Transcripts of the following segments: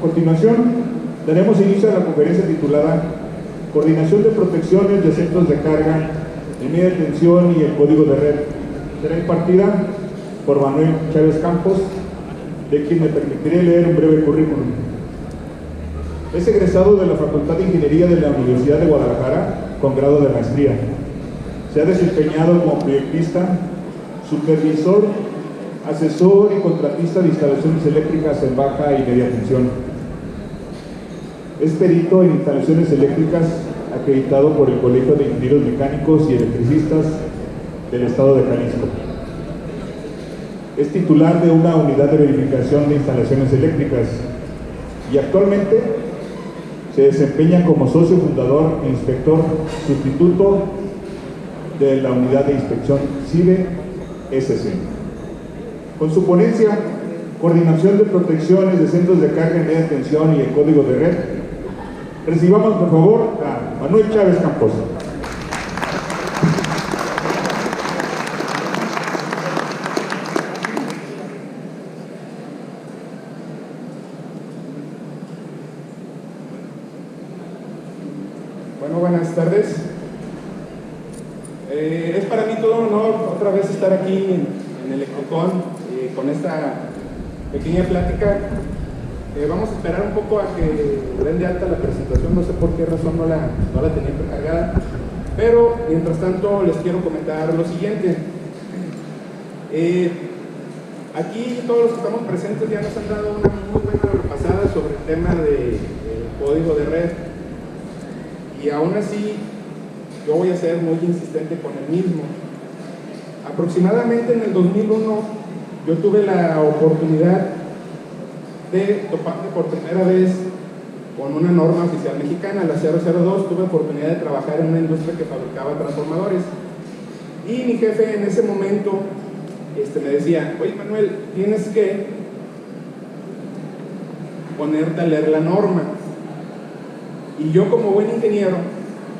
continuación, daremos inicio a la conferencia titulada Coordinación de protecciones de centros de carga en media tensión y el código de red. Será impartida por Manuel Chávez Campos, de quien me permitiré leer un breve currículum. Es egresado de la Facultad de Ingeniería de la Universidad de Guadalajara con grado de maestría. Se ha desempeñado como proyectista, supervisor, asesor y contratista de instalaciones eléctricas en baja y media tensión. Es perito en instalaciones eléctricas acreditado por el Colegio de Ingenieros Mecánicos y Electricistas del Estado de Jalisco. Es titular de una unidad de verificación de instalaciones eléctricas y actualmente se desempeña como socio fundador e inspector sustituto de la unidad de inspección CIBE-SC. Con su ponencia, Coordinación de protecciones de centros de carga en media tensión y el código de red, recibamos por favor a Manuel Chávez Campos. Bueno, buenas tardes. Es para mí todo un honor otra vez estar aquí en Electrocon con esta pequeña plática. Vamos a esperar un poco a que den de alta la presentación, no sé por qué razón no la tenía precargada, pero mientras tanto les quiero comentar lo siguiente. Aquí todos los que estamos presentes ya nos han dado una muy buena repasada sobre el tema del código de red, y aún así yo voy a ser muy insistente con el mismo. Aproximadamente en el 2001 yo tuve la oportunidad de toparme por primera vez con una norma oficial mexicana, la 002. Tuve oportunidad de trabajar en una industria que fabricaba transformadores, y mi jefe en ese momento me decía: oye Manuel, tienes que ponerte a leer la norma. Y yo, como buen ingeniero,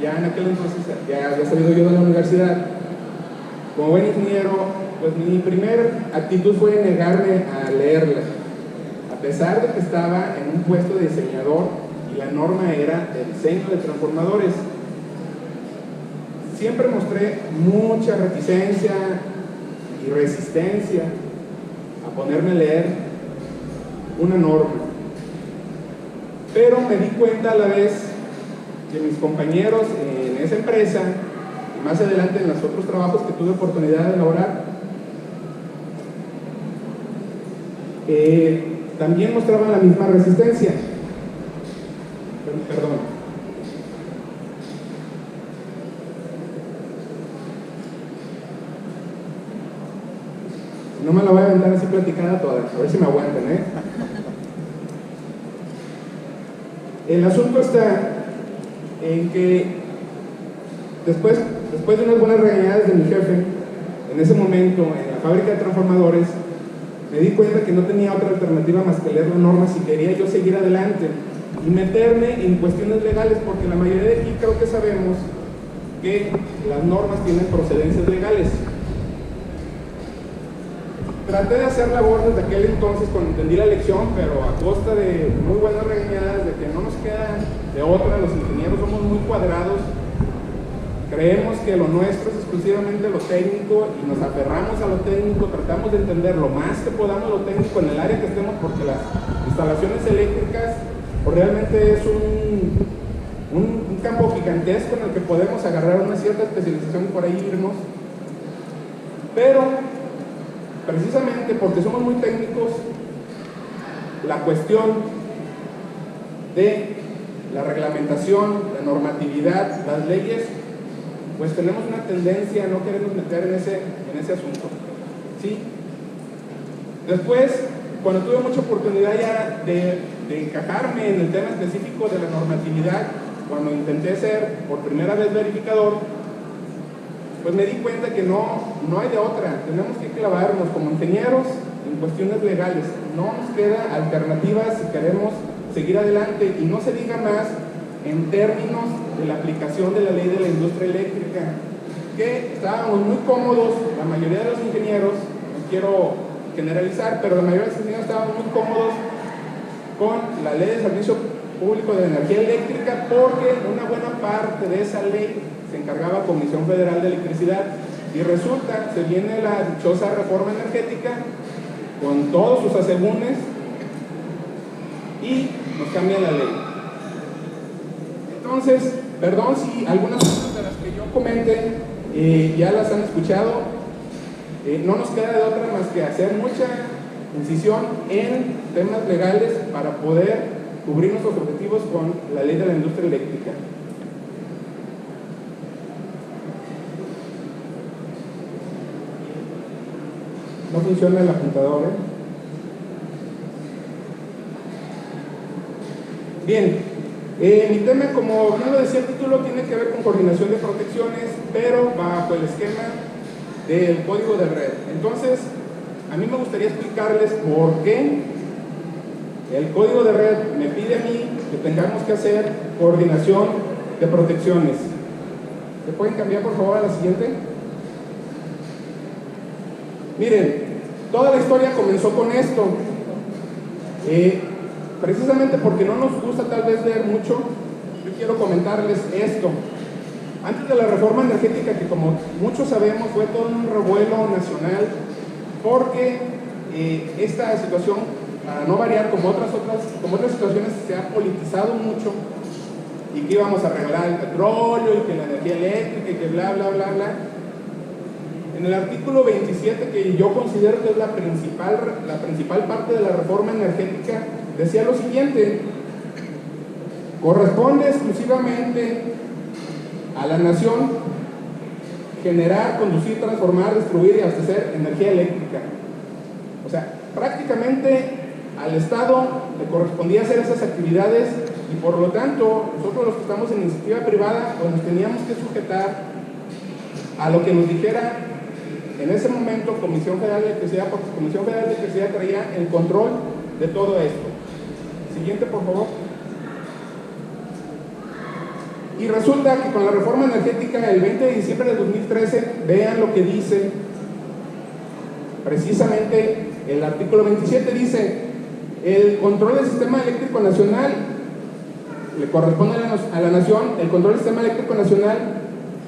ya en aquel entonces ya había salido yo de la universidad, como buen ingeniero, pues mi primera actitud fue negarme a leerla, a pesar de que estaba en un puesto de diseñador y la norma era de diseño de transformadores. Siempre mostré mucha reticencia y resistencia a ponerme a leer una norma, pero me di cuenta a la vez que mis compañeros en esa empresa y más adelante en los otros trabajos que tuve oportunidad de elaborar también mostraban la misma resistencia. Perdón. No me la voy a aventar así platicada toda, a ver si me aguantan, El asunto está en que después de unas buenas regañadas de mi jefe, en ese momento en la fábrica de transformadores, me di cuenta que no tenía otra alternativa más que leer la norma si quería yo seguir adelante y meterme en cuestiones legales, porque la mayoría de aquí creo que sabemos que las normas tienen procedencias legales. Traté de hacer labor desde aquel entonces cuando entendí la lección, pero a costa de muy buenas regañadas, de que no nos queda de otra. Los ingenieros somos muy cuadrados, creemos que lo nuestro es exclusivamente lo técnico y nos aferramos a lo técnico, tratamos de entender lo más que podamos lo técnico en el área que estemos, porque las instalaciones eléctricas pues, realmente es un campo gigantesco en el que podemos agarrar una cierta especialización y por ahí irnos. Pero precisamente porque somos muy técnicos, la cuestión de la reglamentación, la normatividad, las leyes, pues tenemos una tendencia a no querernos meter en ese asunto, ¿sí? Después, cuando tuve mucha oportunidad ya de encajarme en el tema específico de la normatividad, cuando intenté ser por primera vez verificador, pues me di cuenta que no hay de otra. Tenemos que clavarnos como ingenieros en cuestiones legales. No nos queda alternativa si queremos seguir adelante, y no se diga más en términos de la aplicación de la ley de la industria eléctrica, que estábamos muy cómodos, la mayoría de los ingenieros, no quiero generalizar, pero la mayoría de los ingenieros estábamos muy cómodos con la Ley de Servicio Público de Energía Eléctrica, porque una buena parte de esa ley se encargaba Comisión Federal de Electricidad, y resulta, se viene la dichosa reforma energética con todos sus asegúnes y nos cambia la ley. Entonces, perdón si algunas cosas de las que yo comente ya las han escuchado, no nos queda de otra más que hacer mucha incisión en temas legales para poder cubrir nuestros objetivos con la ley de la industria eléctrica. No funciona el apuntador, Bien, mi tema, como bien lo decía el título, tiene que ver con coordinación de protecciones, pero bajo el esquema del código de red. Entonces, a mí me gustaría explicarles por qué el código de red me pide a mí que tengamos que hacer coordinación de protecciones. ¿Se pueden cambiar, por favor, a la siguiente? Miren, toda la historia comenzó con esto. Precisamente porque no nos gusta tal vez leer mucho, yo quiero comentarles esto. Antes de la reforma energética, que como muchos sabemos fue todo un revuelo nacional, porque esta situación, para no variar como otras situaciones, se ha politizado mucho, y que íbamos a arreglar el petróleo y que la energía eléctrica y que bla bla bla bla. En el artículo 27, que yo considero que es la principal parte de la reforma energética, decía lo siguiente: corresponde exclusivamente a la nación generar, conducir, transformar, distribuir y abastecer energía eléctrica. O sea, prácticamente al Estado le correspondía hacer esas actividades, y por lo tanto nosotros, los que estamos en iniciativa privada, pues nos teníamos que sujetar a lo que nos dijera en ese momento Comisión Federal de Electricidad, porque Comisión Federal de Electricidad traía el control de todo esto. Siguiente, por favor. Y resulta que con la reforma energética, el 20 de diciembre de 2013, vean lo que dice precisamente el artículo 27, dice: el control del sistema eléctrico nacional le corresponde a la nación, el control del sistema eléctrico nacional,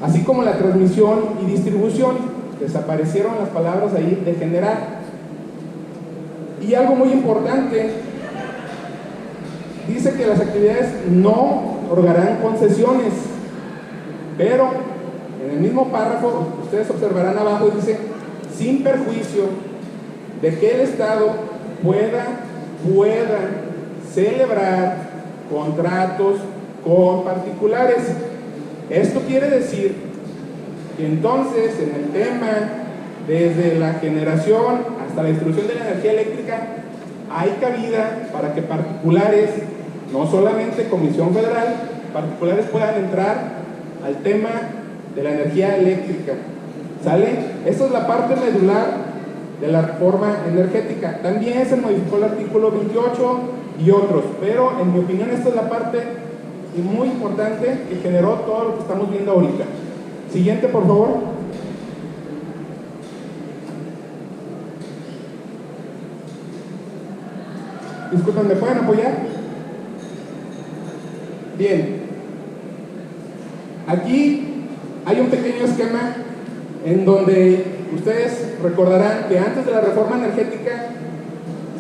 así como la transmisión y distribución. Desaparecieron las palabras ahí de generar. Y algo muy importante, dice que las actividades no otorgarán concesiones, pero en el mismo párrafo, ustedes observarán abajo, dice: sin perjuicio de que el Estado pueda celebrar contratos con particulares. Esto quiere decir que entonces, en el tema, desde la generación hasta la distribución de la energía eléctrica, hay cabida para que particulares, no solamente Comisión Federal, particulares puedan entrar al tema de la energía eléctrica. ¿Sale? Esta es la parte medular de la reforma energética. También se modificó el artículo 28 y otros, pero en mi opinión esta es la parte muy importante que generó todo lo que estamos viendo ahorita. Siguiente, por favor. Disculpen, ¿me pueden apoyar? Bien. Aquí hay un pequeño esquema en donde ustedes recordarán que antes de la reforma energética,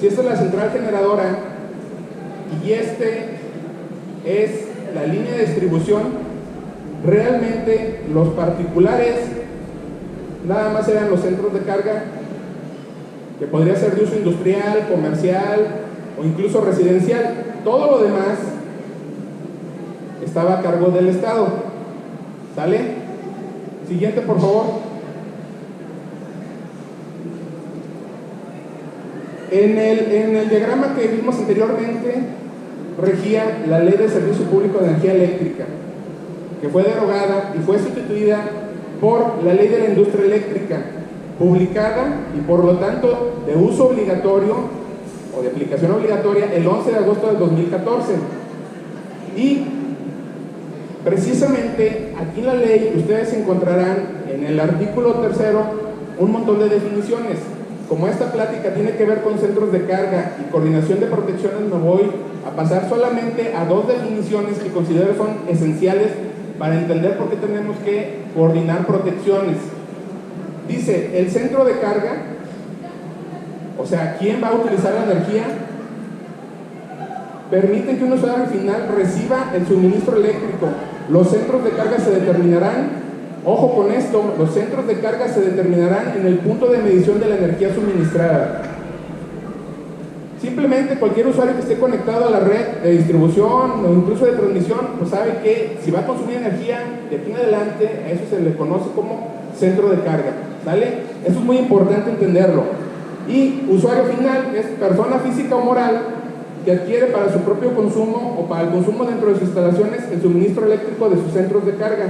si esta es la central generadora y este es la línea de distribución, realmente los particulares nada más eran los centros de carga, que podría ser de uso industrial, comercial o incluso residencial. Todo lo demás estaba a cargo del Estado. ¿Sale? Siguiente, por favor. En el diagrama que vimos anteriormente regía la Ley de Servicio Público de Energía Eléctrica, que fue derogada y fue sustituida por la Ley de la Industria Eléctrica, publicada y por lo tanto de uso obligatorio o de aplicación obligatoria el 11 de agosto del 2014. Y precisamente aquí en la ley ustedes encontrarán en el artículo 3 un montón de definiciones. como esta plática tiene que ver con centros de carga y coordinación de protecciones, me voy a pasar solamente a dos definiciones que considero son esenciales para entender por qué tenemos que coordinar protecciones. Dice, el centro de carga, o sea, ¿quién va a utilizar la energía? Permiten que un usuario final reciba el suministro eléctrico. Los centros de carga se determinarán, ojo con esto, los centros de carga se determinarán en el punto de medición de la energía suministrada. Simplemente cualquier usuario que esté conectado a la red de distribución o incluso de transmisión, pues sabe que si va a consumir energía de aquí en adelante, a eso se le conoce como centro de carga, ¿sale? Eso es muy importante entenderlo. Y usuario final es persona física o moral que adquiere para su propio consumo o para el consumo dentro de sus instalaciones el suministro eléctrico de sus centros de carga.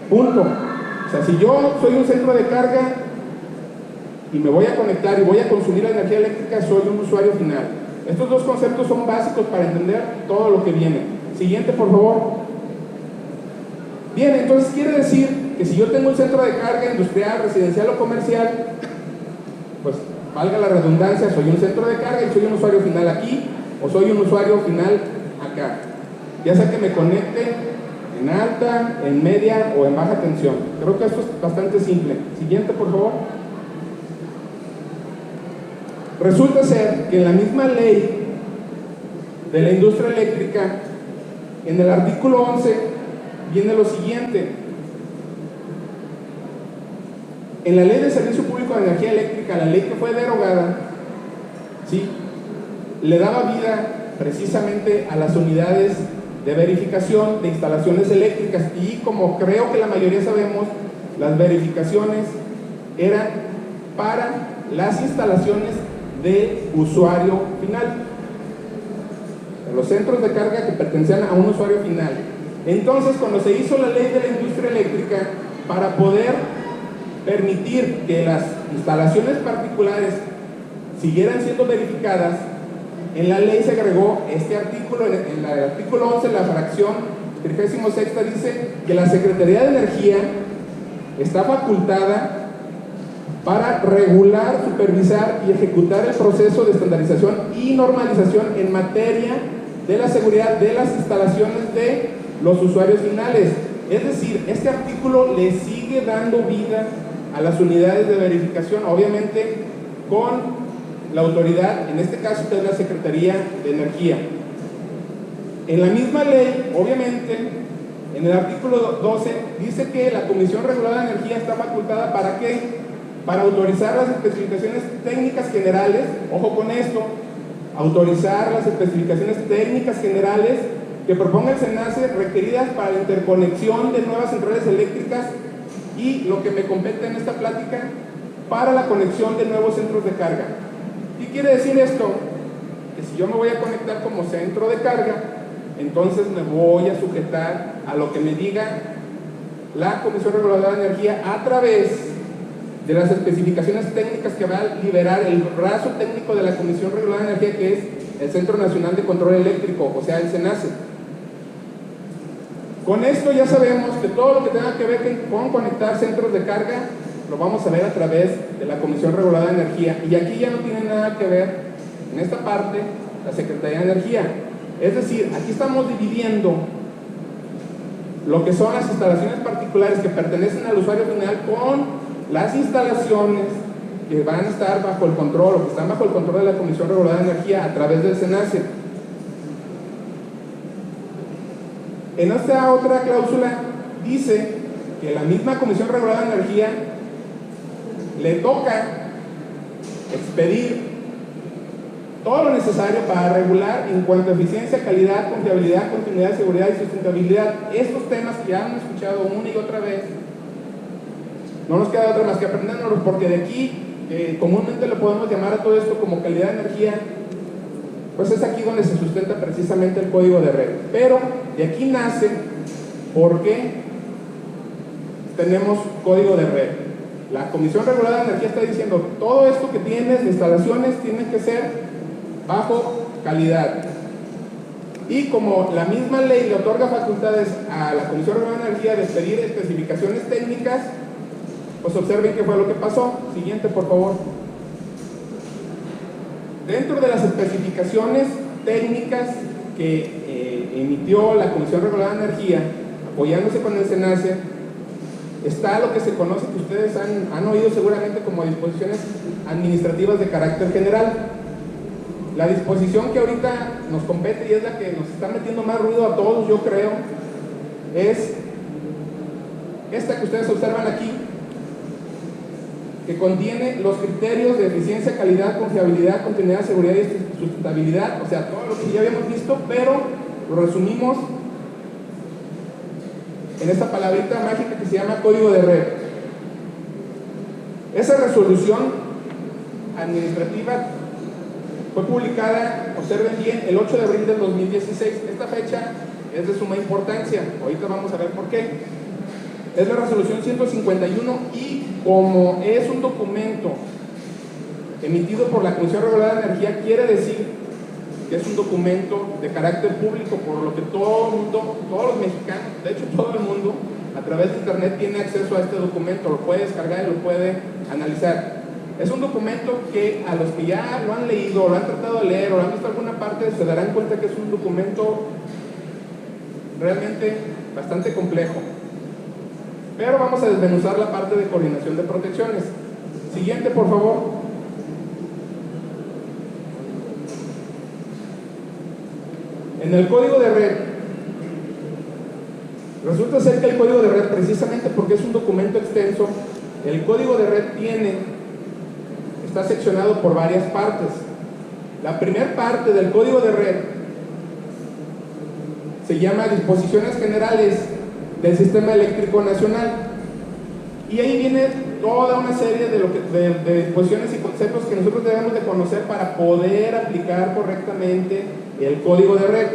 Punto. O sea, si yo soy un centro de carga y me voy a conectar y voy a consumir la energía eléctrica, soy un usuario final. Estos dos conceptos son básicos para entender todo lo que viene. Siguiente, por favor. Bien, entonces quiere decir que si yo tengo un centro de carga industrial, residencial o comercial, pues valga la redundancia, soy un centro de carga y soy un usuario final aquí o soy un usuario final acá. Ya sea que me conecte en alta, en media o en baja tensión. Creo que esto es bastante simple. Siguiente, por favor. Resulta ser que en la misma ley de la industria eléctrica, en el artículo 11, viene lo siguiente. En la ley de servicio público de energía eléctrica, la ley que fue derogada, ¿sí?, le daba vida precisamente a las unidades de verificación de instalaciones eléctricas, y como creo que la mayoría sabemos, las verificaciones eran para las instalaciones de usuario final, los centros de carga que pertenecían a un usuario final. Entonces, cuando se hizo la ley de la industria eléctrica, para poder permitir que las instalaciones particulares siguieran siendo verificadas, en la ley se agregó este artículo. En el artículo 11, la fracción 36ª dice que la Secretaría de Energía está facultada para regular, supervisar y ejecutar el proceso de estandarización y normalización en materia de la seguridad de las instalaciones de los usuarios finales. Es decir, este artículo le sigue dando vida a las unidades de verificación, obviamente con la autoridad, en este caso que es la Secretaría de Energía. En la misma ley, obviamente, en el artículo 12, dice que la Comisión Reguladora de Energía está facultada ¿para qué? Para autorizar las especificaciones técnicas generales, ojo con esto, autorizar las especificaciones técnicas generales que proponga el SENACE requeridas para la interconexión de nuevas centrales eléctricas y lo que me compete en esta plática, para la conexión de nuevos centros de carga. ¿Qué quiere decir esto? Que si yo me voy a conectar como centro de carga, entonces me voy a sujetar a lo que me diga la Comisión Reguladora de Energía a través de las especificaciones técnicas que va a liberar el brazo técnico de la Comisión Reguladora de Energía, que es el Centro Nacional de Control Eléctrico, o sea, el SENACE. Con esto ya sabemos que todo lo que tenga que ver con conectar centros de carga lo vamos a ver a través de la Comisión Reguladora de Energía, y aquí ya no tiene nada que ver en esta parte la Secretaría de Energía. Es decir, aquí estamos dividiendo lo que son las instalaciones particulares que pertenecen al usuario final con las instalaciones que van a estar bajo el control o que están bajo el control de la Comisión Reguladora de Energía a través del SENACE. En esta otra cláusula dice que la misma Comisión Reguladora de Energía le toca expedir todo lo necesario para regular en cuanto a eficiencia, calidad, confiabilidad, continuidad, seguridad y sustentabilidad. Estos temas que ya han escuchado una y otra vez, no nos queda otra más que aprendernos, porque de aquí comúnmente le podemos llamar a todo esto como calidad de energía, pues es aquí donde se sustenta precisamente el código de red. Pero de aquí nace porque tenemos código de red. La Comisión Reguladora de Energía está diciendo todo esto que tienes de instalaciones tiene que ser bajo calidad. Y como la misma ley le otorga facultades a la Comisión Reguladora de Energía de pedir especificaciones técnicas, pues observen qué fue lo que pasó. Siguiente, por favor. Dentro de las especificaciones técnicas que emitió la Comisión Reguladora de Energía, apoyándose con el SENACE, está lo que se conoce, que ustedes han oído seguramente como disposiciones administrativas de carácter general. La disposición que ahorita nos compete y es la que nos está metiendo más ruido a todos, yo creo, es esta que ustedes observan aquí, que contiene los criterios de eficiencia, calidad, confiabilidad, continuidad, seguridad y sustentabilidad, o sea, todo lo que ya habíamos visto, pero lo resumimos en esta palabrita mágica que se llama código de red. Esa resolución administrativa fue publicada, observen bien, el 8 de abril del 2016. Esta fecha es de suma importancia, ahorita vamos a ver por qué. Es la resolución 151 y como es un documento emitido por la Comisión Reguladora de Energía, quiere decir que es un documento de carácter público, por lo que todo el mundo, todos los mexicanos, de hecho todo el mundo, a través de internet tiene acceso a este documento, lo puede descargar y lo puede analizar. Es un documento que a los que ya lo han leído, lo han tratado de leer o lo han visto en alguna parte, se darán cuenta que es un documento realmente bastante complejo. Pero vamos a desmenuzar la parte de coordinación de protecciones. Siguiente, por favor. En el código de red, resulta ser que el código de red, precisamente porque es un documento extenso, el código de red está seccionado por varias partes. La primera parte del código de red se llama Disposiciones Generales del Sistema Eléctrico Nacional, y ahí viene toda una serie de disposiciones y conceptos que nosotros debemos de conocer para poder aplicar correctamente el código de red.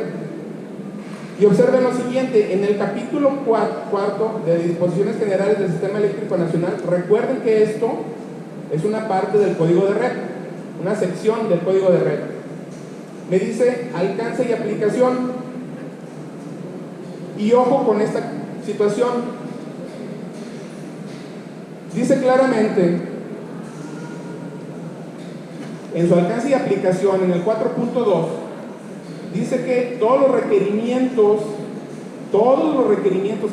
Y observen lo siguiente, en el capítulo cuarto de Disposiciones Generales del Sistema Eléctrico Nacional, recuerden que esto es una parte del código de red, una sección del código de red. Me dice alcance y aplicación, y ojo con esta situación. Dice claramente en su alcance y aplicación, en el 4.2, dice que todos los requerimientos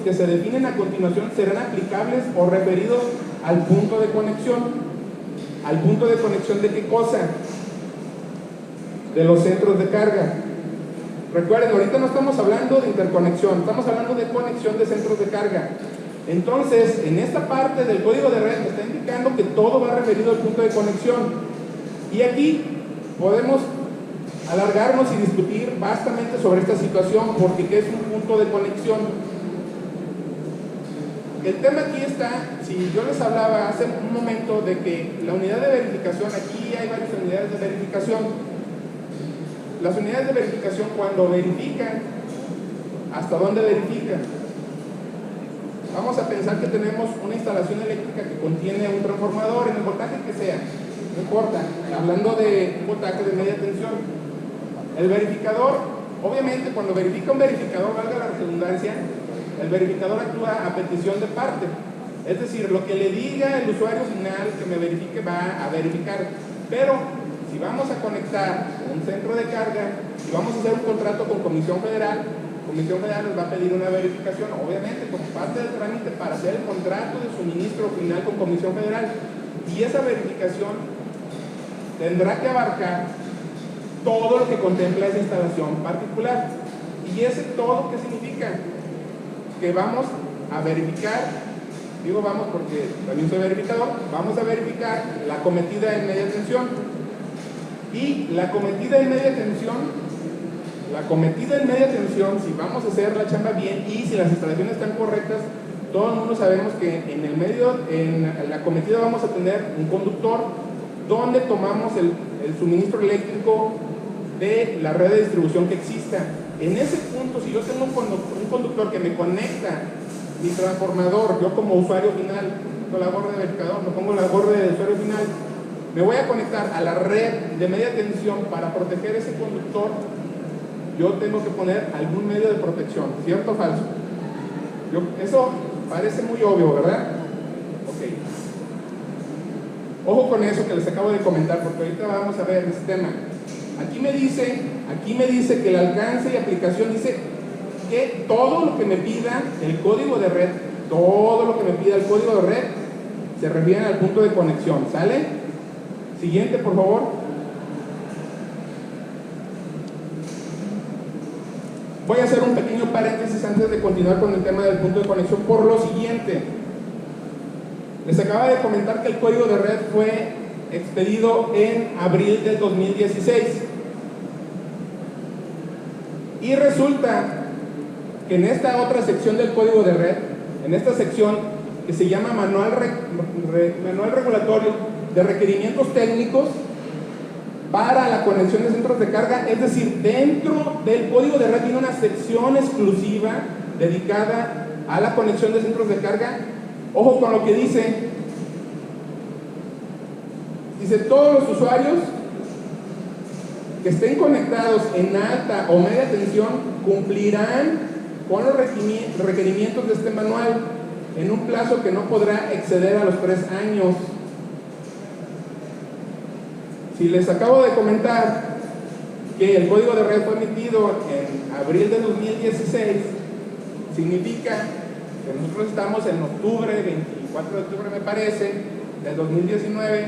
que se definen a continuación serán aplicables o referidos al punto de conexión. ¿Al punto de conexión de qué cosa? De los centros de carga. Recuerden, ahorita no estamos hablando de interconexión, estamos hablando de conexión de centros de carga. Entonces, en esta parte del código de red me está indicando que todo va referido al punto de conexión. Y aquí podemos alargarnos y discutir vastamente sobre esta situación, porque ¿qué es un punto de conexión? El tema aquí está, si yo les hablaba hace un momento de que la unidad de verificación, aquí hay varias unidades de verificación. Las unidades de verificación, cuando verifican, ¿hasta dónde verifican? Vamos a pensar que tenemos una instalación eléctrica que contiene un transformador en el voltaje que sea, no importa, hablando de un voltaje de media tensión. El verificador, obviamente cuando verifica un verificador, valga la redundancia, el verificador actúa a petición de parte, es decir, lo que le diga el usuario final que me verifique va a verificar. Pero si vamos a conectar un centro de carga, si vamos a hacer un contrato con Comisión Federal nos va a pedir una verificación, obviamente como parte del trámite para hacer el contrato de suministro final con Comisión Federal, y esa verificación tendrá que abarcar todo lo que contempla esa instalación particular. ¿Y ese todo qué significa? Que vamos a verificar, digo vamos porque también soy verificador, vamos a verificar la cometida en media tensión. Y la cometida en media tensión, si vamos a hacer la chamba bien y si las instalaciones están correctas, todo el mundo sabemos que en la cometida vamos a tener un conductor donde tomamos el suministro eléctrico de la red de distribución que exista. En ese punto, si yo tengo un conductor que me conecta mi transformador, yo como usuario final, con la gorra de verificador, me pongo la gorra de usuario final, me voy a conectar a la red de media tensión para proteger ese conductor, yo tengo que poner algún medio de protección, ¿cierto o falso? Eso parece muy obvio, ¿verdad? Ok. Ojo con eso que les acabo de comentar, porque ahorita vamos a ver este tema. Aquí me dice que el alcance y aplicación dice que todo lo que me pida el código de red, todo lo que me pida el código de red se refiere al punto de conexión, ¿sale? Siguiente, por favor. Voy a hacer un pequeño paréntesis antes de continuar con el tema del punto de conexión por lo siguiente. Les acaba de comentar que el código de red fue expedido en abril del 2016. Y resulta que en esta otra sección del código de red, en esta sección que se llama Manual Regulatorio de Requerimientos Técnicos para la conexión de centros de carga, es decir, dentro del código de red tiene una sección exclusiva dedicada a la conexión de centros de carga. Ojo con lo que dice. Dice, todos los usuarios que estén conectados en alta o media tensión cumplirán con los requerimientos de este manual en un plazo que no podrá exceder a los 3 años. Si les acabo de comentar que el código de red fue emitido en abril de 2016, significa que nosotros estamos en octubre, 24 de octubre me parece, del 2019.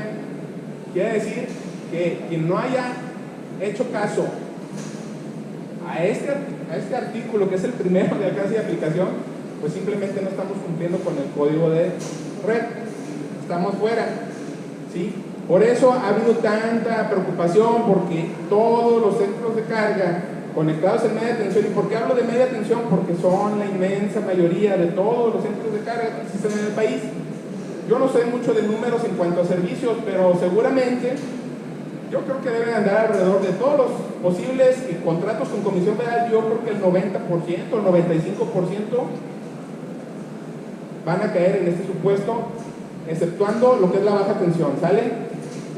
Quiere decir que quien no haya hecho caso a este artículo, que es el primero de alcance y aplicación, pues simplemente no estamos cumpliendo con el código de red, estamos fuera, ¿sí? Por eso ha habido tanta preocupación, porque todos los centros de carga conectados en media tensión, ¿y por qué hablo de media tensión? Porque son la inmensa mayoría de todos los centros de carga que existen en el país. Yo no sé mucho de números en cuanto a servicios, pero seguramente yo creo que deben andar alrededor de todos los posibles contratos con Comisión Federal. Yo creo que el 90%, el 95% van a caer en este supuesto, exceptuando lo que es la baja tensión, ¿sale?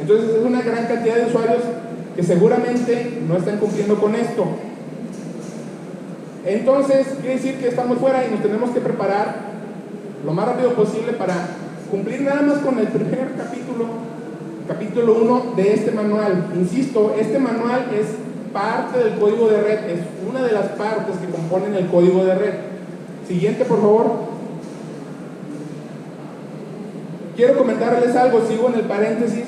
Entonces es una gran cantidad de usuarios que seguramente no están cumpliendo con esto. Entonces quiere decir que estamos fuera y nos tenemos que preparar lo más rápido posible para cumplir nada más con el primer capítulo 1 de este manual. Insisto, este manual es parte del código de red, es una de las partes que componen el código de red. Siguiente, por favor. Quiero comentarles algo, sigo en el paréntesis.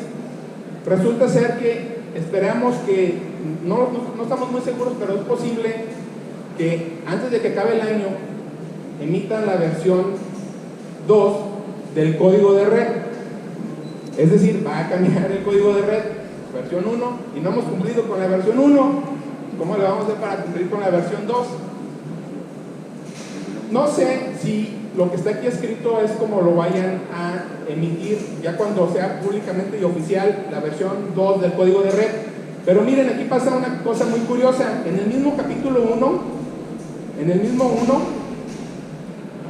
Resulta ser que esperamos que, no estamos muy seguros, pero es posible que antes de que acabe el año emitan la versión 2 del código de red. Es decir, va a cambiar el código de red, versión 1, y no hemos cumplido con la versión 1. ¿Cómo le vamos a hacer para cumplir con la versión 2? No sé si lo que está aquí escrito es como lo vayan a emitir ya cuando sea públicamente y oficial la versión 2 del código de red. Pero miren, aquí pasa una cosa muy curiosa. En el mismo capítulo 1,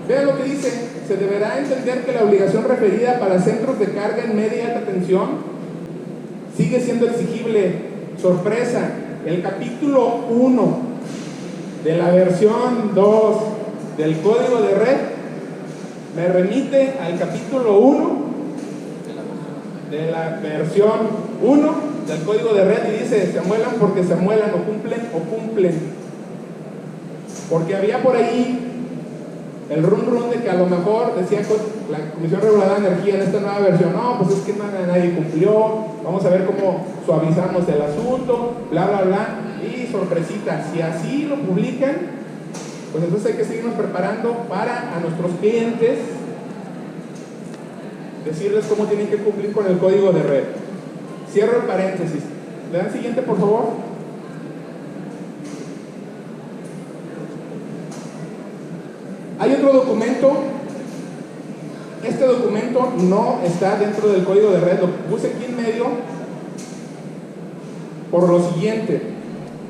vean lo que dice: se deberá entender que la obligación referida para centros de carga en media y alta tensión sigue siendo exigible. Sorpresa, el capítulo 1 de la versión 2 del código de red me remite al capítulo 1 de la versión 1 del código de red y dice: se amuelan porque se amuelan, o cumplen. Porque había por ahí el run de que a lo mejor decía la Comisión Reguladora de Energía en esta nueva versión: no, pues es que nadie cumplió, vamos a ver cómo suavizamos el asunto, bla bla bla. Y sorpresita, si así lo publican, pues entonces hay que seguirnos preparando para a nuestros clientes decirles cómo tienen que cumplir con el código de red. Cierro el paréntesis. ¿Le dan siguiente, por favor? Hay otro documento. Este documento no está dentro del código de red. Lo puse aquí en medio por lo siguiente.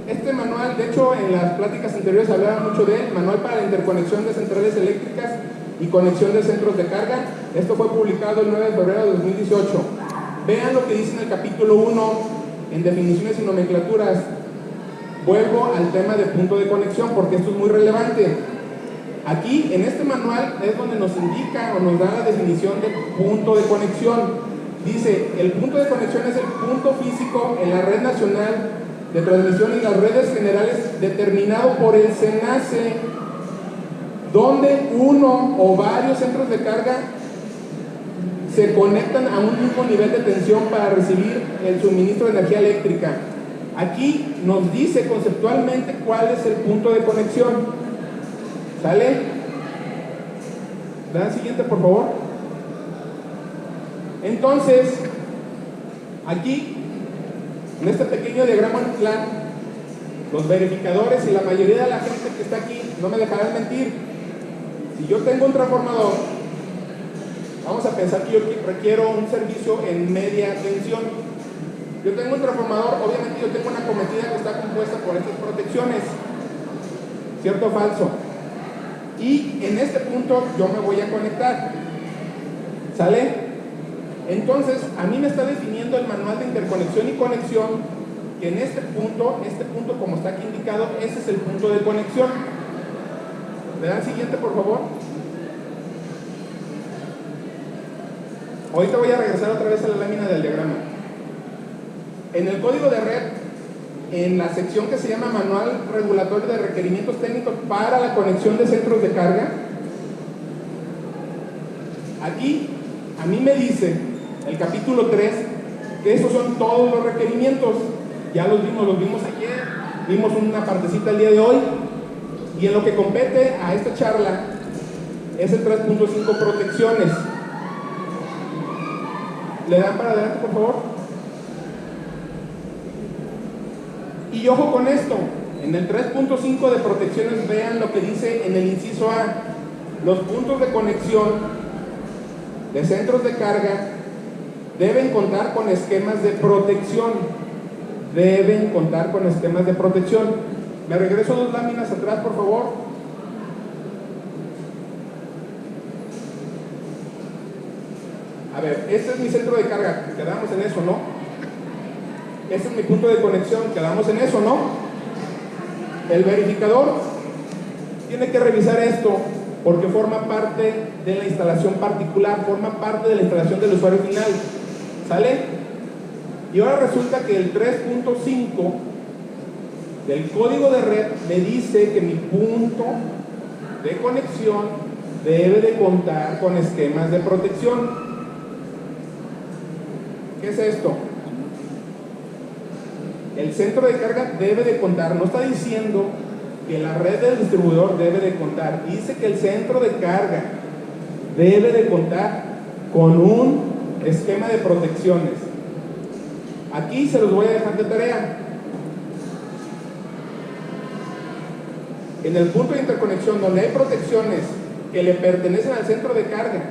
Este manual, de hecho, en las pláticas anteriores hablaba mucho de manual para la interconexión de centrales eléctricas y conexión de centros de carga. Esto fue publicado el 9 de febrero de 2018. Vean lo que dice en el capítulo 1, en definiciones y nomenclaturas. Vuelvo al tema de punto de conexión porque esto es muy relevante. Aquí, en este manual, es donde nos indica o nos da la definición de punto de conexión. Dice: el punto de conexión es el punto físico en la red nacional de transmisión y las redes generales determinado por el SENACE, donde uno o varios centros de carga se conectan a un mismo nivel de tensión para recibir el suministro de energía eléctrica. Aquí nos dice conceptualmente cuál es el punto de conexión. ¿Sale? ¿Da el siguiente, por favor? Entonces, aquí, en este pequeño diagrama plan, los verificadores y la mayoría de la gente que está aquí no me dejarán mentir. Si yo tengo un transformador, vamos a pensar que yo requiero un servicio en media tensión. Yo tengo un transformador, obviamente yo tengo una cometida que está compuesta por estas protecciones. ¿Cierto o falso? Y en este punto yo me voy a conectar. ¿Sale? Entonces, a mí me está definiendo el manual de interconexión y conexión que en este punto como está aquí indicado, ese es el punto de conexión. ¿Le dan siguiente, por favor? Ahorita voy a regresar otra vez a la lámina del diagrama. En el código de red, en la sección que se llama Manual Regulatorio de Requerimientos Técnicos para la conexión de centros de carga, aquí a mí me dice el capítulo 3 que esos son todos los requerimientos. Ya los vimos ayer, vimos una partecita el día de hoy, y en lo que compete a esta charla es el 3.5 protecciones. ¿Le dan para adelante, por favor? Y ojo con esto, en el 3.5 de protecciones vean lo que dice en el inciso A. Los puntos de conexión de centros de carga deben contar con esquemas de protección. Deben contar con esquemas de protección. Me regreso 2 láminas atrás, por favor. A ver, este es mi centro de carga, quedamos en eso, ¿no? Este es mi punto de conexión, quedamos en eso, ¿no? El verificador tiene que revisar esto porque forma parte de la instalación particular, forma parte de la instalación del usuario final. ¿Sale? Y ahora resulta que el 3.5 del código de red me dice que mi punto de conexión debe de contar con esquemas de protección. ¿Qué es esto? El centro de carga debe de contar, no está diciendo que la red del distribuidor debe de contar, dice que el centro de carga debe de contar con un esquema de protecciones. Aquí se los voy a dejar de tarea. En el punto de interconexión donde hay protecciones que le pertenecen al centro de carga,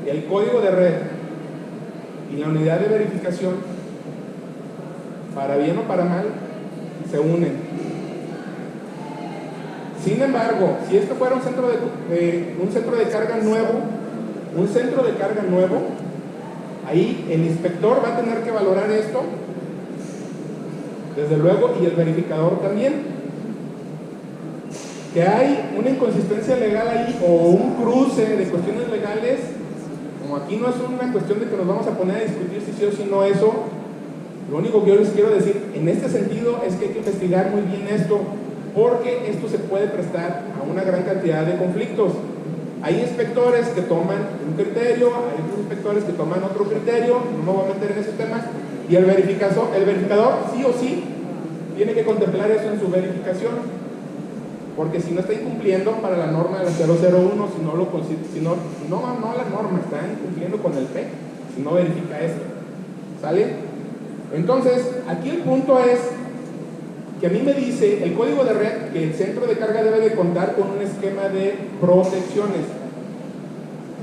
el código de red y la unidad de verificación, para bien o para mal, se unen. Sin embargo, si esto fuera un centro de carga nuevo, ahí el inspector va a tener que valorar esto, desde luego, y el verificador también. Que hay una inconsistencia legal ahí o un cruce de cuestiones legales, como aquí no es una cuestión de que nos vamos a poner a discutir si sí o si no eso, lo único que yo les quiero decir en este sentido es que hay que investigar muy bien esto, porque esto se puede prestar a una gran cantidad de conflictos. Hay inspectores que toman un criterio, hay otros inspectores que toman otro criterio, no me voy a meter en esos temas, y el verificador sí o sí tiene que contemplar eso en su verificación, porque si no está incumpliendo para la norma de la 001, no la norma, está incumpliendo con el PEC, si no verifica esto. ¿Sale? Entonces, aquí el punto es que a mí me dice el código de red que el centro de carga debe de contar con un esquema de protecciones.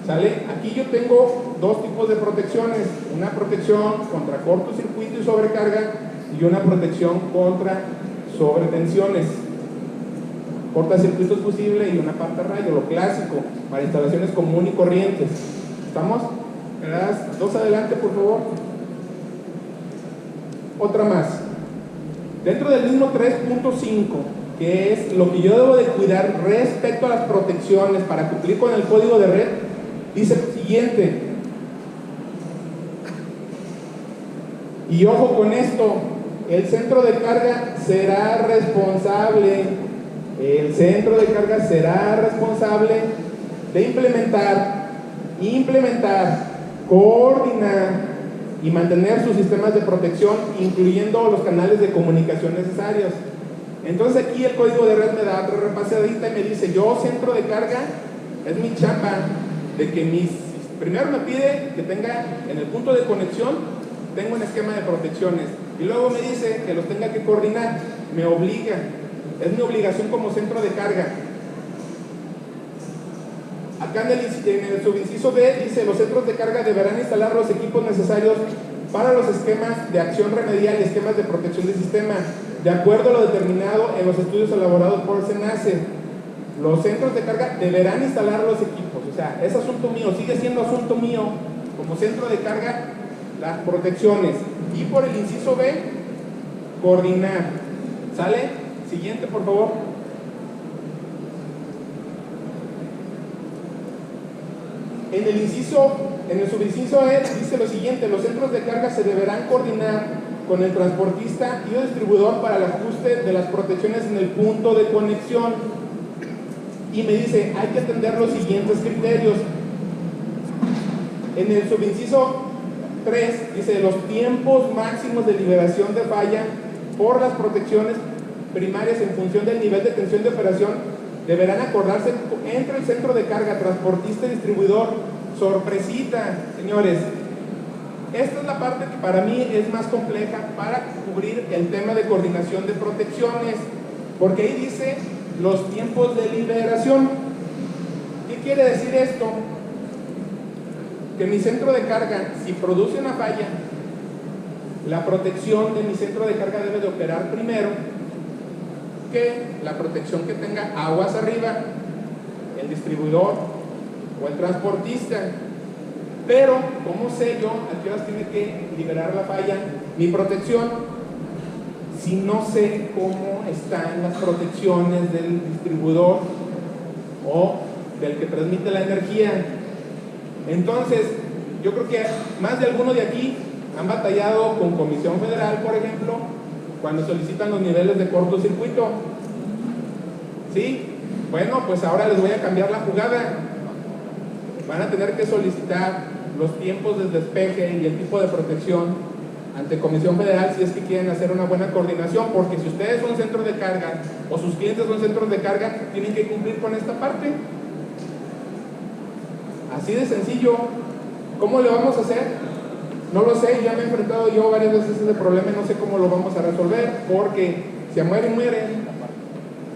¿Sale? Aquí yo tengo 2 tipos de protecciones, una protección contra cortocircuito y sobrecarga y una protección contra sobretensiones. Cortocircuito es posible y una parte rayo, lo clásico, para instalaciones comunes y corrientes. ¿Estamos? ¿Me das 2 adelante, por favor? Otra más. Dentro del mismo 3.5, que es lo que yo debo de cuidar respecto a las protecciones para cumplir con el código de red, dice lo siguiente. Y ojo con esto. el centro de carga será responsable, de implementar, coordinar y mantener sus sistemas de protección, incluyendo los canales de comunicación necesarios. Entonces aquí el código de red me da otra repasadita y me dice, yo centro de carga, es mi chamba, de que primero me pide que tenga en el punto de conexión, tengo un esquema de protecciones, y luego me dice que los tenga que coordinar, me obliga, es mi obligación como centro de carga. Acá en el subinciso B dice, los centros de carga deberán instalar los equipos necesarios para los esquemas de acción remedial y esquemas de protección del sistema, de acuerdo a lo determinado en los estudios elaborados por el SENACE. Los centros de carga deberán instalar los equipos, o sea, es asunto mío, sigue siendo asunto mío como centro de carga las protecciones. Y por el inciso B, coordinar. ¿Sale? Siguiente, por favor. En el subinciso E dice lo siguiente, los centros de carga se deberán coordinar con el transportista y el distribuidor para el ajuste de las protecciones en el punto de conexión. Y me dice, hay que atender los siguientes criterios. En el subinciso 3 dice, los tiempos máximos de liberación de falla por las protecciones primarias en función del nivel de tensión de operación deberán acordarse entre el centro de carga, transportista y distribuidor. Sorpresita, señores. Esta es la parte que para mí es más compleja para cubrir el tema de coordinación de protecciones, porque ahí dice los tiempos de liberación. ¿Qué quiere decir esto? Que mi centro de carga, si produce una falla, la protección de mi centro de carga debe de operar primero que la protección que tenga aguas arriba, el distribuidor o el transportista. Pero, ¿cómo sé yo a qué horas tiene que liberar la falla mi protección? Si no sé cómo están las protecciones del distribuidor o del que transmite la energía. Entonces, yo creo que más de alguno de aquí han batallado con Comisión Federal, por ejemplo, cuando solicitan los niveles de cortocircuito. ¿Sí? Bueno, pues ahora les voy a cambiar la jugada. Van a tener que solicitar los tiempos del despeje y el tipo de protección ante Comisión Federal si es que quieren hacer una buena coordinación, porque si ustedes son centros de carga o sus clientes son centros de carga, tienen que cumplir con esta parte. Así de sencillo. ¿Cómo le vamos a hacer? No lo sé, ya me he enfrentado yo varias veces a ese problema y no sé cómo lo vamos a resolver, porque si mueren,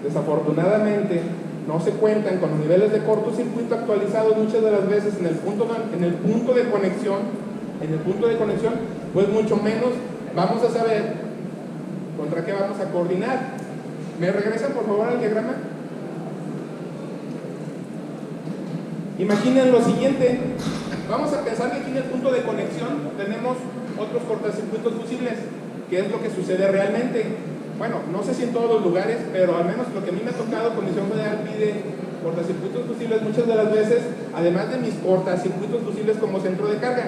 desafortunadamente no se cuentan con los niveles de cortocircuito actualizados muchas de las veces en el punto de conexión, pues mucho menos vamos a saber contra qué vamos a coordinar. ¿Me regresan por favor al diagrama? Imaginen lo siguiente. Vamos a pensar que aquí en el punto de conexión tenemos otros cortocircuitos fusibles, que es lo que sucede realmente. Bueno, no sé si en todos los lugares, pero al menos lo que a mí me ha tocado, Comisión Federal pide cortocircuitos fusibles muchas de las veces, además de mis cortocircuitos fusibles como centro de carga.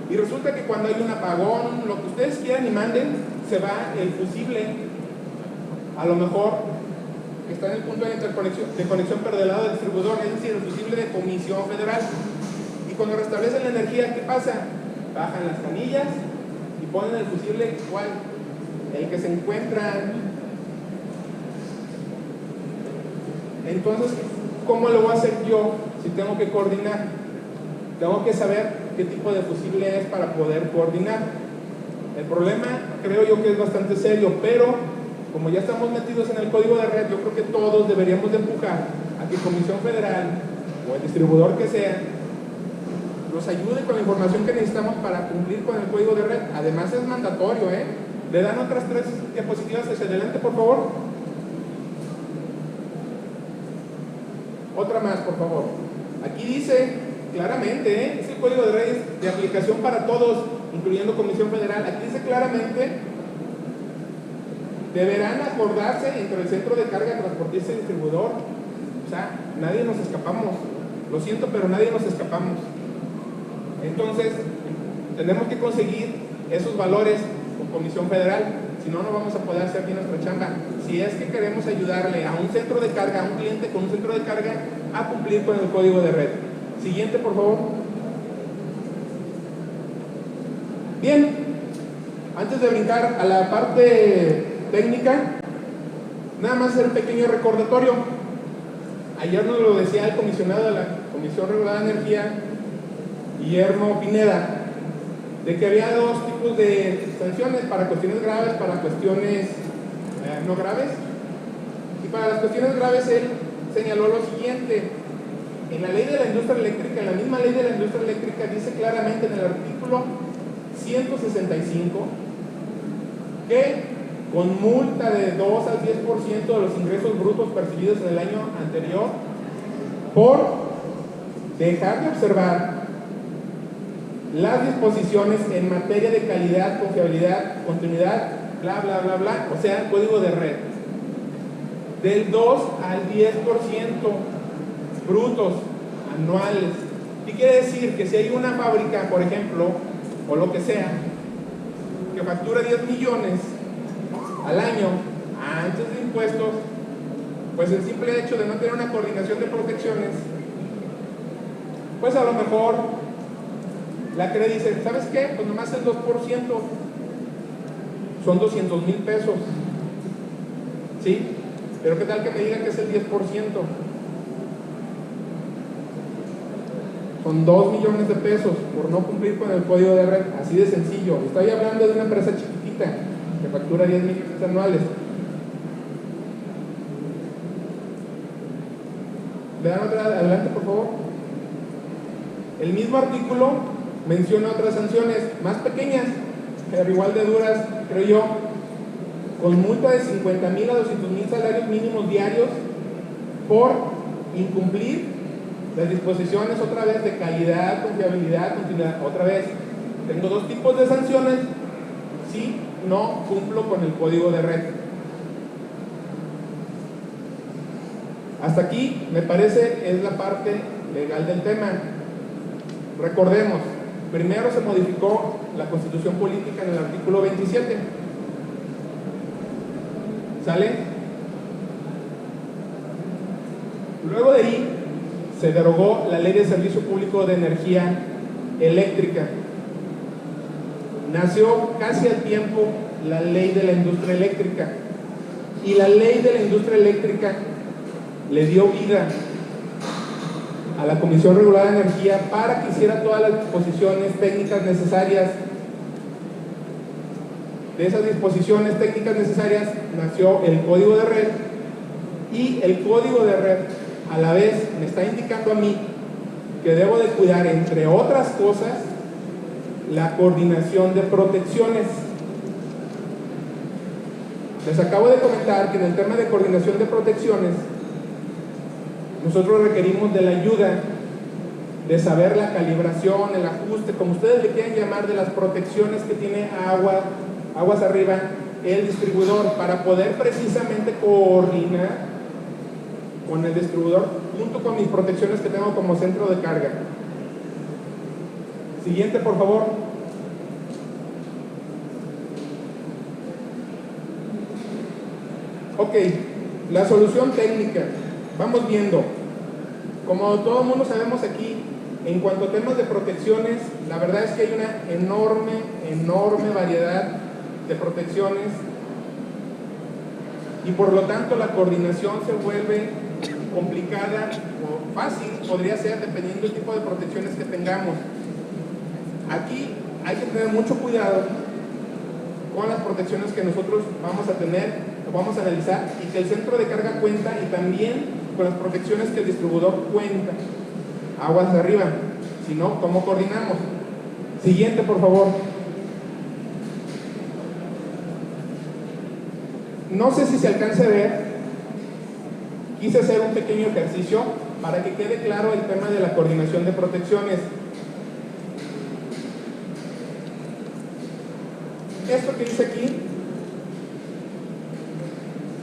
Y resulta que cuando hay un apagón, lo que ustedes quieran y manden, se va el fusible, a lo mejor está en el punto de conexión, pero del lado del distribuidor, es decir, el fusible de Comisión Federal. Y cuando restablecen la energía, ¿qué pasa? Bajan las canillas y ponen el fusible igual, el que se encuentra. Entonces, ¿cómo lo voy a hacer yo si tengo que coordinar? Tengo que saber qué tipo de fusible es para poder coordinar. El problema creo yo que es bastante serio, pero como ya estamos metidos en el código de red, yo creo que todos deberíamos de empujar a que Comisión Federal o el distribuidor que sea nos ayude con la información que necesitamos para cumplir con el código de red. Además es mandatorio, ¿eh? Le dan otras 3 diapositivas hacia adelante, por favor. Otra más, por favor. Aquí dice claramente, es el código de red de aplicación para todos, incluyendo Comisión Federal. Aquí dice claramente, deberán acordarse entre el centro de carga, transportista y distribuidor. O sea, nadie nos escapamos. Lo siento, pero nadie nos escapamos. Entonces, tenemos que conseguir esos valores con Comisión Federal. Si no, no vamos a poder hacer bien nuestra chamba. Si es que queremos ayudarle a un centro de carga, a un cliente con un centro de carga, a cumplir con el código de red. Siguiente, por favor. Bien, antes de brincar a la parte técnica, nada más hacer un pequeño recordatorio. Ayer nos lo decía el comisionado de la Comisión Regulada de Energía, Guillermo Pineda, de que había dos tipos de sanciones, para cuestiones graves, para cuestiones no graves. Y para las cuestiones graves él señaló lo siguiente: en la ley de la industria eléctrica, en la misma ley de la industria eléctrica, dice claramente en el artículo 165 que con multa de 2 al 10% de los ingresos brutos percibidos en el año anterior por dejar de observar las disposiciones en materia de calidad, confiabilidad, continuidad, bla, bla, bla, bla, o sea, código de red, del 2 al 10% brutos anuales. ¿Qué quiere decir? Que si hay una fábrica, por ejemplo, o lo que sea, que factura 10 millones al año antes de impuestos, pues el simple hecho de no tener una coordinación de protecciones, pues a lo mejor la CRE dice, ¿sabes qué? Pues nomás el 2%, son 200,000 pesos, ¿sí? Pero ¿qué tal que me digan que es el 10%? Son 2 millones de pesos por no cumplir con el código de red, así de sencillo. Estoy hablando de una empresa chiquitita que factura 10 millones anuales. ¿Le dan otra adelante, por favor? El mismo artículo menciona otras sanciones más pequeñas, pero igual de duras, creo yo, con multa de 50,000 a 200,000 salarios mínimos diarios por incumplir las disposiciones, otra vez, de calidad, confiabilidad, continuidad. Otra vez, tengo dos tipos de sanciones si no cumplo con el código de red. Hasta aquí, me parece, es la parte legal del tema. Recordemos, primero se modificó la Constitución Política en el artículo 27. ¿Sale? Luego de ahí se derogó la Ley de Servicio Público de Energía Eléctrica. Nació casi al tiempo la Ley de la Industria Eléctrica. Y la Ley de la Industria Eléctrica le dio vida a la Comisión Regulada de Energía para que hiciera todas las disposiciones técnicas necesarias. De esas disposiciones técnicas necesarias nació el código de red, y el código de red a la vez me está indicando a mí que debo de cuidar, entre otras cosas, la coordinación de protecciones. Les acabo de comentar que en el tema de coordinación de protecciones nosotros requerimos de la ayuda de saber la calibración, el ajuste, como ustedes le quieran llamar, de las protecciones que tiene aguas arriba el distribuidor, para poder precisamente coordinar con el distribuidor junto con mis protecciones que tengo como centro de carga. Siguiente, por favor. Ok, la solución técnica. Vamos viendo. Como todo el mundo sabemos aquí, en cuanto a temas de protecciones, la verdad es que hay una enorme variedad de protecciones, y por lo tanto la coordinación se vuelve complicada o fácil, podría ser, dependiendo del tipo de protecciones que tengamos. Aquí hay que tener mucho cuidado con las protecciones que nosotros vamos a tener o vamos a analizar, y que el centro de carga cuenta, y también con las protecciones que el distribuidor cuenta. Aguas de arriba. Si no, ¿cómo coordinamos? Siguiente, por favor. No sé si se alcance a ver. Quise hacer un pequeño ejercicio para que quede claro el tema de la coordinación de protecciones. Esto que dice aquí,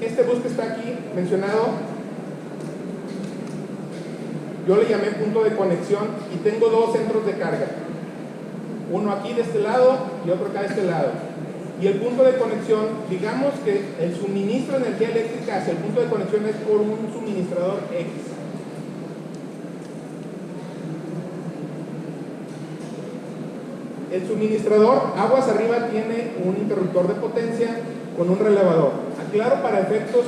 este bus que está aquí mencionado, yo le llamé punto de conexión, y tengo dos centros de carga, uno aquí de este lado y otro acá de este lado, y el punto de conexión, digamos que el suministro de energía eléctrica hacia el punto de conexión es por un suministrador X. El suministrador, aguas arriba, tiene un interruptor de potencia con un relevador. Aclaro para efectos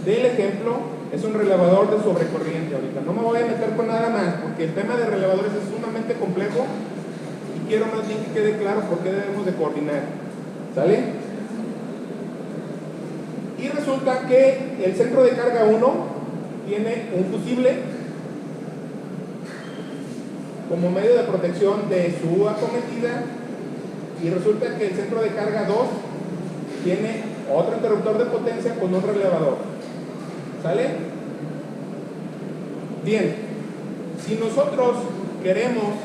del ejemplo, es un relevador de sobrecorriente ahorita. No me voy a meter con nada más, porque el tema de relevadores es sumamente complejo y quiero más bien que quede claro por qué debemos de coordinar. ¿Sale? Y resulta que el centro de carga 1 tiene un fusible como medio de protección de su acometida, y resulta que el centro de carga 2 tiene otro interruptor de potencia con un relevador. ¿Sale? Bien, si nosotros queremos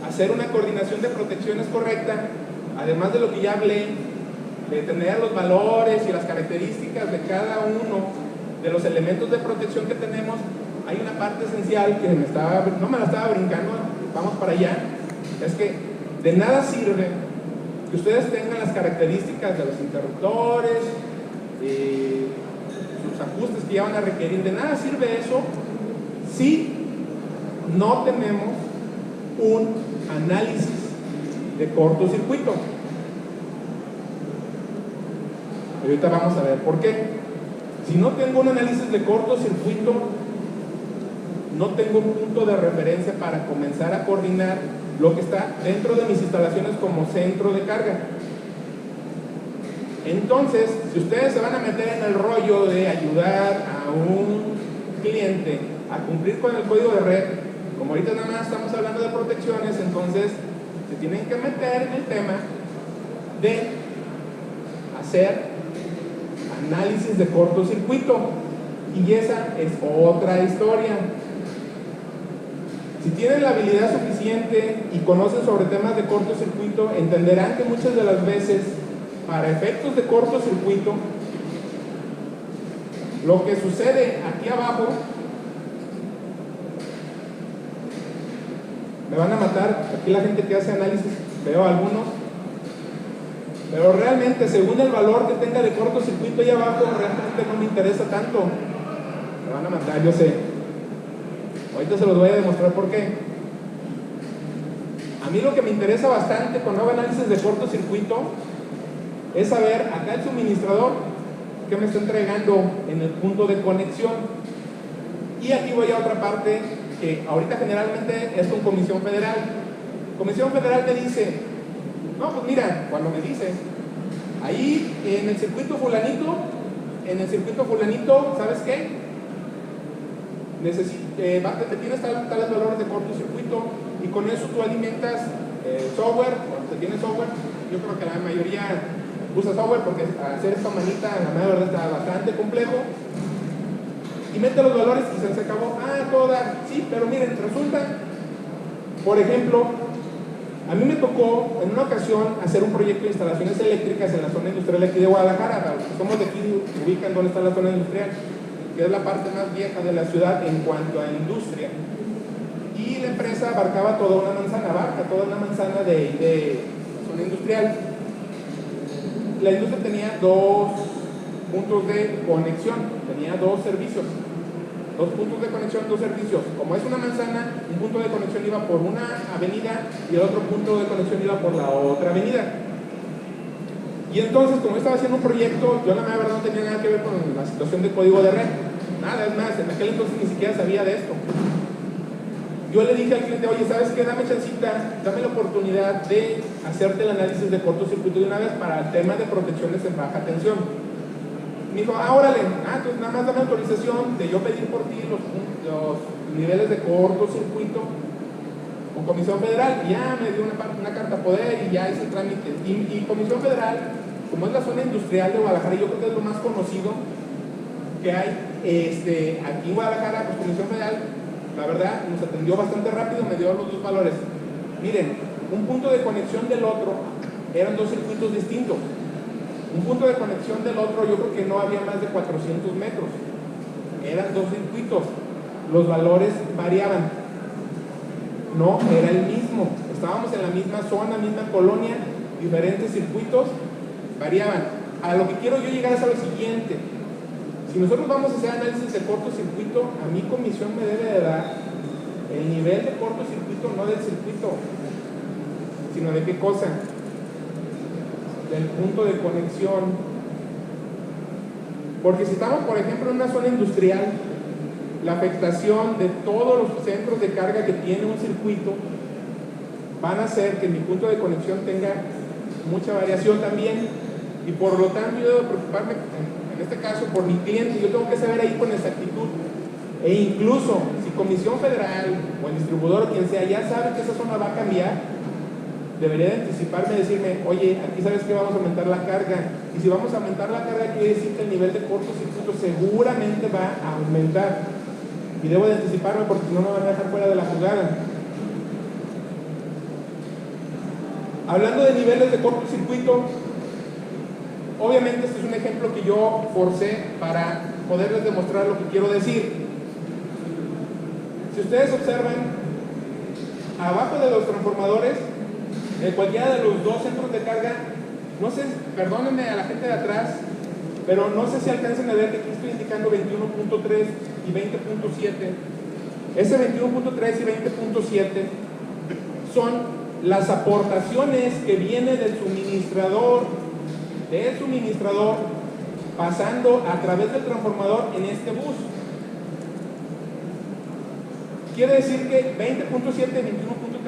hacer una coordinación de protecciones correcta, además de lo que ya hablé, de tener los valores y las características de cada uno de los elementos de protección que tenemos, hay una parte esencial que no me la estaba brincando, vamos para allá. Es que de nada sirve que ustedes tengan las características de los interruptores, sus ajustes que ya van a requerir. De nada sirve eso si no tenemos un análisis de cortocircuito. Ahorita vamos a ver por qué. Si no tengo un análisis de cortocircuito, no tengo un punto de referencia para comenzar a coordinar lo que está dentro de mis instalaciones como centro de carga. Entonces, si ustedes se van a meter en el rollo de ayudar a un cliente a cumplir con el código de red, como ahorita nada más estamos hablando de protecciones, entonces se tienen que meter en el tema de hacer análisis de cortocircuito, y esa es otra historia. Si tienen la habilidad suficiente y conocen sobre temas de cortocircuito, entenderán que muchas de las veces, para efectos de cortocircuito, lo que sucede aquí abajo, me van a matar aquí la gente que hace análisis, veo algunos, pero realmente según el valor que tenga de cortocircuito ahí abajo, realmente no me interesa tanto. Me van a matar, yo sé. Ahorita se los voy a demostrar por qué. A mí lo que me interesa bastante cuando hago análisis de cortocircuito es saber acá el suministrador que me está entregando en el punto de conexión. Y aquí voy a otra parte que ahorita generalmente es con Comisión Federal. Comisión Federal me dice, no, pues mira, cuando me dice, ahí en el circuito fulanito, ¿sabes qué? Tienes tales valores de cortocircuito y con eso tú alimentas software. Cuando se tiene software, yo creo que la mayoría usa software porque hacer esta manita, la verdad, está bastante complejo. Y mete los valores y se acabó. Sí, pero miren, resulta, por ejemplo, a mí me tocó en una ocasión hacer un proyecto de instalaciones eléctricas en la zona industrial aquí de Guadalajara. Somos de aquí, ubican dónde está la zona industrial, que es la parte más vieja de la ciudad en cuanto a industria. Y la empresa abarcaba toda una manzana de zona industrial. La industria tenía dos puntos de conexión, tenía dos servicios, dos puntos de conexión, dos servicios. Como es una manzana, un punto de conexión iba por una avenida y el otro punto de conexión iba por la otra avenida. Y entonces, como estaba haciendo un proyecto, yo la verdad no tenía nada que ver con la situación de código de red. Nada, es más, en aquel entonces ni siquiera sabía de esto. Yo le dije al cliente, oye, ¿sabes qué? Dame chancita, dame la oportunidad de hacerte el análisis de cortocircuito de una vez para el tema de protecciones en baja tensión. Me dijo, órale, entonces nada más dame autorización de yo pedir por ti los niveles de cortocircuito con Comisión Federal. Y ya me dio una carta poder y ya hice el trámite. Y Comisión Federal, como es la zona industrial de Guadalajara, yo creo que es lo más conocido que hay aquí en Guadalajara, pues Comisión Federal, la verdad, nos atendió bastante rápido, me dio los dos valores. Miren, un punto de conexión del otro eran dos circuitos distintos. Un punto de conexión del otro, yo creo que no había más de 400 metros. Eran dos circuitos. Los valores variaban. No era el mismo. Estábamos en la misma zona, misma colonia, diferentes circuitos variaban. A lo que quiero yo llegar es a lo siguiente: si nosotros vamos a hacer análisis de cortocircuito, a mi comisión me debe de dar el nivel de cortocircuito, no del circuito, sino de qué cosa, del punto de conexión. Porque si estamos, por ejemplo, en una zona industrial, la afectación de todos los centros de carga que tiene un circuito van a hacer que mi punto de conexión tenga mucha variación también, y por lo tanto yo debo preocuparme, en este caso, por mi cliente. Yo tengo que saber ahí con exactitud, e incluso si Comisión Federal o el distribuidor o quien sea ya sabe que esa zona va a cambiar, debería de anticiparme y decirme: oye, aquí sabes que vamos a aumentar la carga, y si vamos a aumentar la carga quiere decir que el nivel de cortocircuito seguramente va a aumentar, y debo de anticiparme porque si no me van a dejar fuera de la jugada. Hablando de niveles de cortocircuito, obviamente este es un ejemplo que yo forcé para poderles demostrar lo que quiero decir. Si ustedes observan, abajo de los transformadores, en cualquiera de los dos centros de carga, no sé, perdónenme a la gente de atrás, pero no sé si alcancen a ver que aquí estoy indicando 21.3 y 20.7. Ese 21.3 y 20.7 son las aportaciones que vienen del suministrador, pasando a través del transformador en este bus. Quiere decir que 20.7 y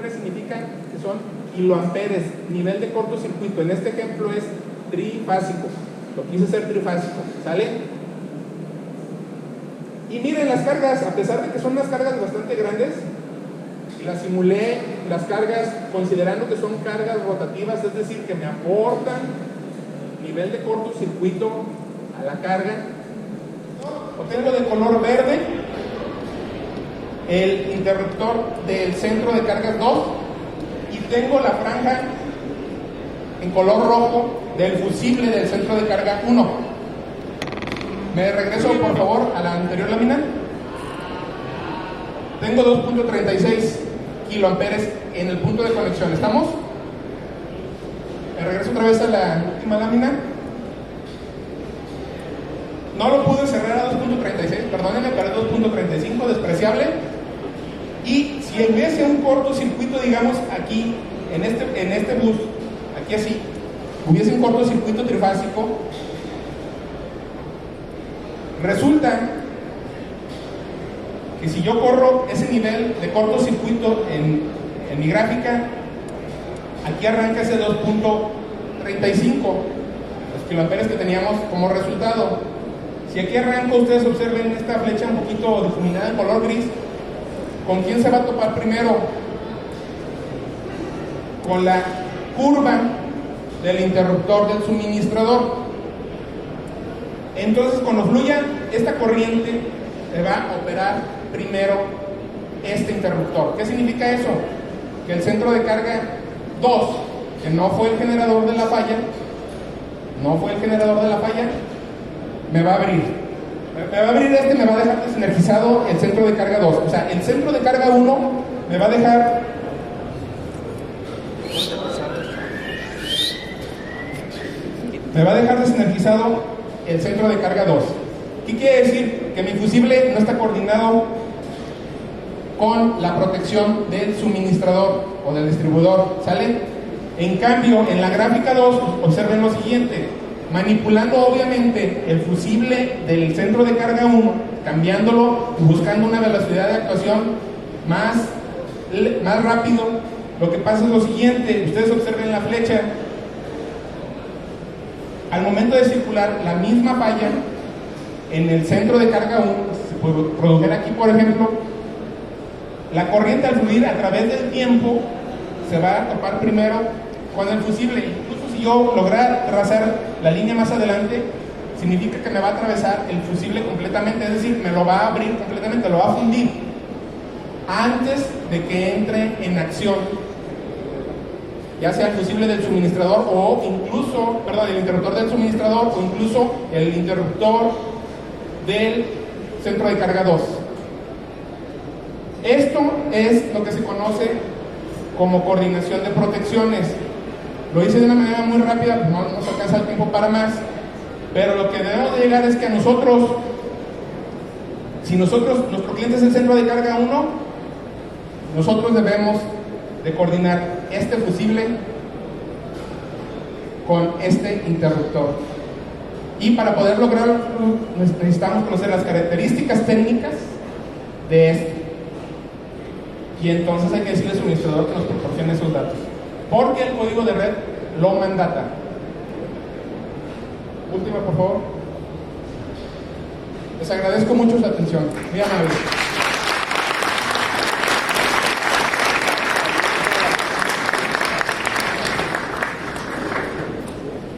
21.3 significan que son kiloamperes, nivel de cortocircuito. En este ejemplo es trifásico, lo quise hacer trifásico, ¿sale? Y miren las cargas, a pesar de que son unas cargas bastante grandes, y las simulé, las cargas considerando que son cargas rotativas, es decir, que me aportan nivel de cortocircuito a la carga. Obtengo de color verde el interruptor del centro de cargas 2 y tengo la franja en color rojo del fusible del centro de carga 1. Me regreso por favor a la anterior lámina. Tengo 2.36 kiloamperes en el punto de conexión. ¿Estamos? Me regreso otra vez a la última lámina. No lo pude cerrar a 2.36, perdónenme, pero es 2.35, despreciable. Y si hubiese un cortocircuito, digamos aquí, en este bus, aquí así, hubiese un cortocircuito trifásico, resulta que si yo corro ese nivel de cortocircuito en mi gráfica, aquí arranca ese 2.35, los kiloamperes que teníamos como resultado. Si aquí arranco, ustedes observen esta flecha un poquito difuminada en color gris, ¿con quién se va a topar primero? Con la curva del interruptor del suministrador. Entonces, cuando fluya esta corriente, se va a operar primero este interruptor. ¿Qué significa eso? Que el centro de carga 2, que no fue el generador de la falla, me va a abrir. Me va a abrir me va a dejar desenergizado el centro de carga 2. O sea, el centro de carga 1 me va a dejar desenergizado el centro de carga 2. ¿Qué quiere decir? Que mi fusible no está coordinado con la protección del suministrador o del distribuidor, ¿sale? En cambio, en la gráfica 2, observen lo siguiente: manipulando obviamente el fusible del centro de carga 1, cambiándolo y buscando una velocidad de actuación más rápido, lo que pasa es lo siguiente. Ustedes observen la flecha. Al momento de circular la misma falla en el centro de carga 1, se puede produjera aquí, por ejemplo, la corriente al fluir a través del tiempo se va a topar primero con el fusible. Incluso si yo lograr trazar la línea más adelante, significa que me va a atravesar el fusible completamente, es decir, me lo va a abrir completamente, lo va a fundir antes de que entre en acción, ya sea el fusible del suministrador o incluso, el interruptor del suministrador o incluso el interruptor del centro de carga 2. Esto es lo que se conoce como coordinación de protecciones. Lo hice de una manera muy rápida, pues no nos alcanza el tiempo para más, pero lo que debemos de llegar es que a nosotros, si nosotros, nuestro cliente es el centro de carga 1, nosotros debemos de coordinar este fusible con este interruptor. Y para poder lograrlo necesitamos conocer las características técnicas de este. Y entonces hay que decirle al suministrador que nos proporcione esos datos, porque el código de red lo mandata. Última, por favor. Les agradezco mucho su atención. Muy amable.